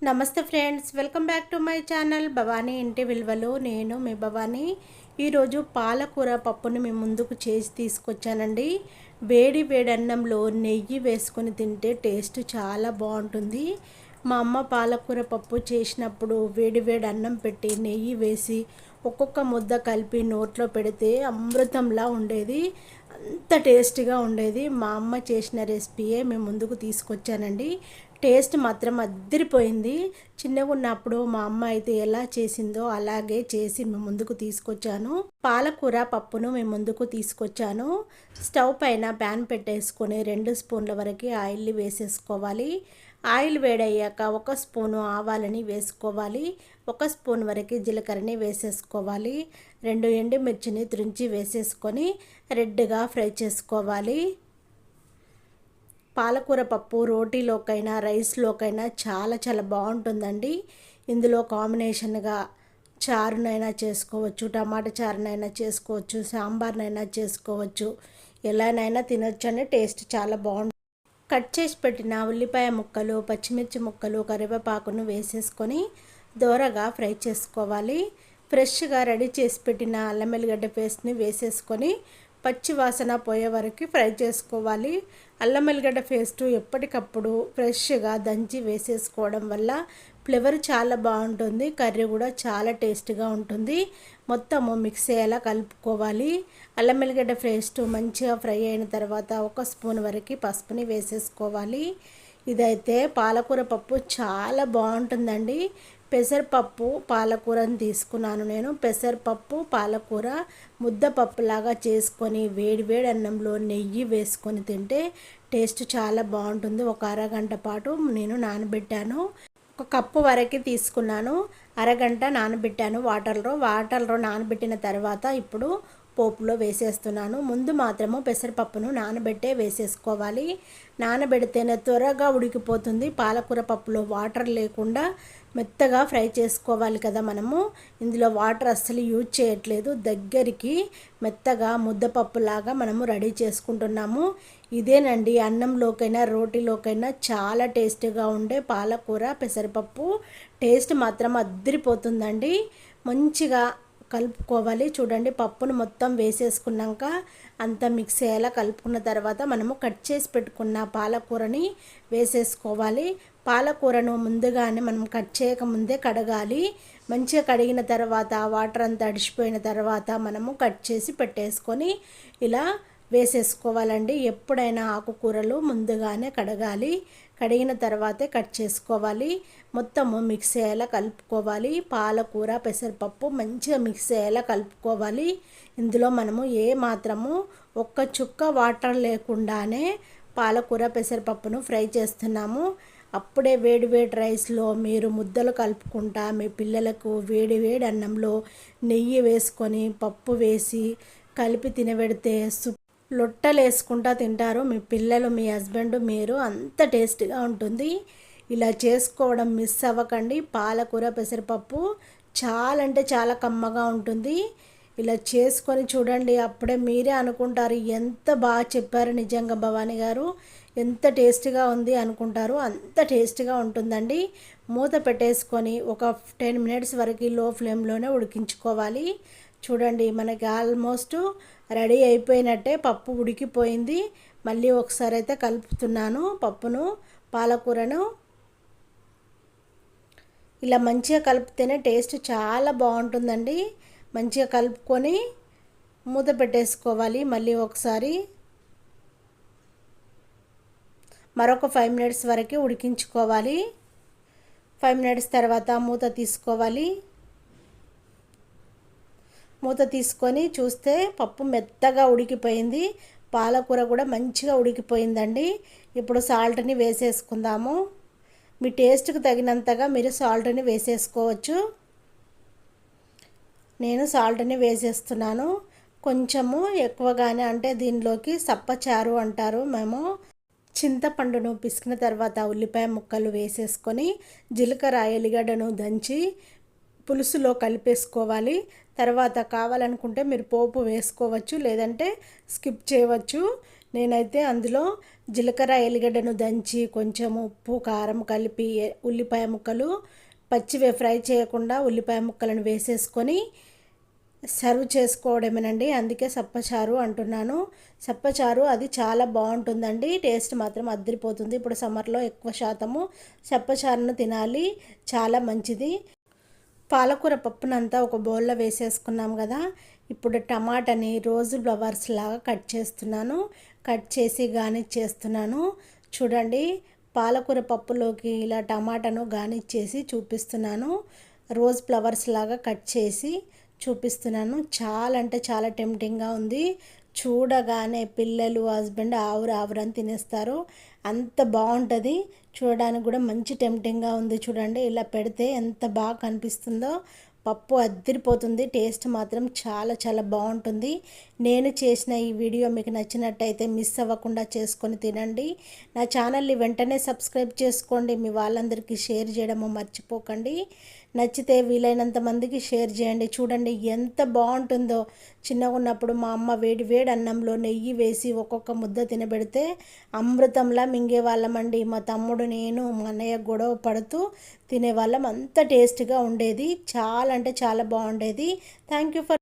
నమస్తే friends, welcome back to my channel Bhavani ఇంటి విలువలు. నేను మీ భవానీ. ఈరోజు పాలకూర పప్పుని మీ ముందుకు చేసి తీసుకొచ్చానండి. వేడి వేడి అన్నంలో నెయ్యి వేసుకొని తింటే టేస్ట్ చాలా బాగుంటుంది. మా అమ్మ పాలకూర పప్పు చేసినప్పుడు వేడి వేడి అన్నం పెట్టి నెయ్యి వేసి ఒక్కొక్క ముద్ద కలిపి నోట్లో పెడితే అమృతంలా ఉండేది. అంత టేస్టీగా ఉండేది. మా అమ్మ చేసిన రెసిపీయే మేము ముందుకు తీసుకొచ్చానండి. టేస్ట్ మాత్రం అద్దరిపోయింది. చిన్నగా ఉన్నప్పుడు మా అమ్మ అయితే ఎలా చేసిందో అలాగే చేసి మేము ముందుకు తీసుకొచ్చాను. పాలకూర పప్పును మేము ముందుకు తీసుకొచ్చాను. స్టవ్ పైన ప్యాన్ పెట్టేసుకొని 2 స్పూన్ల వరకు ఆయిల్ వేసేసుకోవాలి. ఆయిల్ వేడయ్యాక 1 స్పూను ఆవాలని వేసుకోవాలి. 1 స్పూన్ వరకు జీలకర్రని వేసేసుకోవాలి. 2 ఎండుమిర్చిని తుంచి వేసేసుకొని రెడ్గా ఫ్రై చేసుకోవాలి. పాలకూర పప్పు రోటీలోకైనా రైస్లోకైనా చాలా చాలా బాగుంటుందండి. ఇందులో కాంబినేషన్గా చారునైనా చేసుకోవచ్చు, టమాటా చారునైనా చేసుకోవచ్చు, సాంబార్నైనా చేసుకోవచ్చు, ఎలానైనా తినొచ్చండి. టేస్ట్ చాలా బాగుంటుంది. కట్ చేసి పెట్టిన ఉల్లిపాయ ముక్కలు, పచ్చిమిర్చి ముక్కలు, కరివేపాకును వేసేసుకొని దోరగా ఫ్రై చేసుకోవాలి. ఫ్రెష్గా రెడీ చేసి పెట్టిన అల్లం వెల్లిగడ్డ పేస్ట్ని వేసేసుకొని పచ్చి వాసన పోయే వరకు ఫ్రై చేసుకోవాలి. అల్లం వెల్లిగడ్డ పేస్ట్ ఎప్పటికప్పుడు ఫ్రెష్గా దంచి వేసేసుకోవడం వల్ల ఫ్లేవర్ చాలా బాగుంటుంది. కర్రీ కూడా చాలా టేస్ట్గా ఉంటుంది. మొత్తము మిక్స్ అయ్యేలా కలుపుకోవాలి. అల్లం వెల్లిగడ్డ పేస్ట్ మంచిగా ఫ్రై అయిన తర్వాత 1 స్పూన్ వరకు పసుపుని వేసేసుకోవాలి. ఇదైతే పాలకూర పప్పు చాలా బాగుంటుందండి. పెసరపప్పు పాలకూరని తీసుకున్నాను నేను. పెసరపప్పు పాలకూర ముద్దపప్పులాగా చేసుకొని వేడి వేడి అన్నంలో నెయ్యి వేసుకొని తింటే టేస్ట్ చాలా బాగుంటుంది. ఒక అరగంట పాటు నేను నానబెట్టాను. 1 కప్పు వరకు తీసుకున్నాను. అరగంట నానబెట్టాను వాటర్లో నానబెట్టిన తర్వాత ఇప్పుడు పోపులో వేసేస్తున్నాను. ముందు మాత్రము పెసరపప్పును నానబెట్టే వేసేసుకోవాలి. నానబెడితేనే త్వరగా ఉడికిపోతుంది. పాలకూర పప్పులో వాటర్ లేకుండా మెత్తగా ఫ్రై చేసుకోవాలి కదా మనము. ఇందులో వాటర్ అస్సలు యూజ్ చేయట్లేదు. దగ్గరికి మెత్తగా ముద్దపప్పులాగా మనము రెడీ చేసుకుంటున్నాము. ఇదేనండి అన్నంలోకైనా రోటీలోకైనా చాలా టేస్టీగా ఉండే పాలకూర పెసరపప్పు. టేస్ట్ మాత్రం అద్దరిపోతుందండి. మంచిగా కలుపుకోవాలి. చూడండి, పప్పును మొత్తం వేసేసుకున్నాక అంతా మిక్స్ అయ్యేలా కలుపుకున్న తర్వాత మనము కట్ చేసి పెట్టుకున్న పాలకూరని వేసేసుకోవాలి. పాలకూరను ముందుగానే మనం కట్ చేయకముందే కడగాలి. మంచిగా కడిగిన తర్వాత వాటర్ అంతా అడిచిపోయిన తర్వాత మనము కట్ చేసి పెట్టేసుకొని ఇలా వేసేసుకోవాలండి. ఎప్పుడైనా ఆకుకూరలు ముందుగానే కడగాలి. కడిగిన తర్వాతే కట్ చేసుకోవాలి. మొత్తము మిక్స్ అయ్యేలా కలుపుకోవాలి. పాలకూర పెసరపప్పు మంచిగా మిక్స్ అయ్యేలా కలుపుకోవాలి. ఇందులో మనము ఏ మాత్రము ఒక్క చుక్క వాటర్ లేకుండానే పాలకూర పెసరపప్పును ఫ్రై చేస్తున్నాము. అప్పుడే వేడి వేడి రైస్లో మీరు ముద్దలు కలుపుకుంటా మీ పిల్లలకు వేడి వేడి అన్నంలో నెయ్యి వేసుకొని పప్పు వేసి కలిపి తినబెడితే లొట్టలు వేసుకుంటా తింటారు మీ పిల్లలు, మీ హస్బెండ్, మీరు. అంత టేస్టీగా ఉంటుంది. ఇలా చేసుకోవడం మిస్ అవ్వకండి. పాలకూర పెసరపప్పు చాలా అంటే చాలా కమ్మగా ఉంటుంది. ఇలా చేసుకొని చూడండి. అప్పుడే మీరే అనుకుంటారు ఎంత బాగా చెప్పారు నిజంగా భవానీ గారు, ఎంత టేస్టీగా ఉంది అనుకుంటారు. అంత టేస్టీగా ఉంటుందండి. మూత పెట్టేసుకొని ఒక 10 మినిట్స్ వరకు లో ఫ్లేమ్లోనే ఉడికించుకోవాలి. చూడండి, మనకి ఆల్మోస్ట్ రెడీ అయిపోయినట్టే. పప్పు ఉడికిపోయింది. మళ్ళీ ఒకసారి అయితే కలుపుతున్నాను పప్పును, పాలకూరను. ఇలా మంచిగా కలిపితేనే టేస్ట్ చాలా బాగుంటుందండి. మంచిగా కలుపుకొని మూత పెట్టేసుకోవాలి. మళ్ళీ ఒకసారి మరొక 5 మినిట్స్ వరకు ఉడికించుకోవాలి. 5 మినిట్స్ తర్వాత మూత తీసుకోవాలి. మూత తీసుకొని చూస్తే పప్పు మెత్తగా ఉడికిపోయింది. పాలకూర కూడా మంచిగా ఉడికిపోయిందండి. ఇప్పుడు సాల్ట్ని వేసేసుకుందాము. మీ టేస్ట్కి తగినంతగా మీరు సాల్ట్ని వేసేసుకోవచ్చు. నేను సాల్ట్ని వేసేస్తున్నాను. కొంచెము ఎక్కువగానే, అంటే దీనిలోకి సప్పచారు అంటారు మేము. చింతపండును పిసికిన తర్వాత ఉల్లిపాయ ముక్కలు వేసేసుకొని జీలకర్ర ఎల్లిగడ్డను దంచి పులుసులో కలిపేసుకోవాలి. తర్వాత కావాలనుకుంటే మీరు పోపు వేసుకోవచ్చు, లేదంటే స్కిప్ చేయవచ్చు. నేనైతే అందులో జీలకర్ర ఎల్లిగడ్డను దంచి కొంచెం ఉప్పు కారం కలిపి ఉల్లిపాయ ముక్కలు పచ్చివే ఫ్రై చేయకుండా ఉల్లిపాయ ముక్కలను వేసేసుకొని సర్వ్ చేసుకోవడమేనండి. అందుకే సప్పచారు అంటున్నాను. సప్పచారు అది చాలా బాగుంటుందండి. టేస్ట్ మాత్రం అద్దరిపోతుంది. ఇప్పుడు సమ్మర్లో ఎక్కువ శాతము సప్పచారును తినాలి, చాలా మంచిది. పాలకూర పప్పునంతా ఒక బౌల్లో వేసేసుకున్నాం కదా. ఇప్పుడు టమాటాని రోజ్ ఫ్లవర్స్ లాగా కట్ చేస్తున్నాను. కట్ చేసి గార్నిష్ చేస్తున్నాను. చూడండి, పాలకూర పప్పులోకి ఇలా టమాటాను గార్నిష్ చేసి చూపిస్తున్నాను. రోజ్ ఫ్లవర్స్ లాగా కట్ చేసి చూపిస్తున్నాను. చాలా అంటే చాలా టెంప్టింగ్గా ఉంది. చూడగానే పిల్లలు హస్బెండ్ ఆవురు ఆవురని తినేస్తారు, అంత బాగుంటుంది. చూడడానికి కూడా మంచి టెంప్టింగ్గా ఉంది. చూడండి, ఇలా పెడితే ఎంత బాగా కనిపిస్తుందో. పప్పు అద్దరిపోతుంది. టేస్ట్ మాత్రం చాలా చాలా బాగుంటుంది. నేను చేసిన ఈ వీడియో మీకు నచ్చినట్టయితే మిస్ అవ్వకుండా చేసుకొని తినండి. నా ఛానల్ని వెంటనే సబ్స్క్రైబ్ చేసుకోండి. మీ వాళ్ళందరికీ షేర్ చేయడము మర్చిపోకండి. నచ్చితే వీలైనంత మందికి షేర్ చేయండి. చూడండి ఎంత బాగుంటుందో. చిన్నగా ఉన్నప్పుడు మా అమ్మ వేడి వేడి అన్నంలో నెయ్యి వేసి ఒక్కొక్క ముద్ద తినబెడితే అమృతంలా మింగేవాళ్ళమండి. మా తమ్ముడు, నేను, మా అన్నయ్య గొడవ పడుతూ తినేవాళ్ళం. అంత టేస్ట్గా ఉండేది. చాలా అంటే చాలా బాగుండేది. Thank you for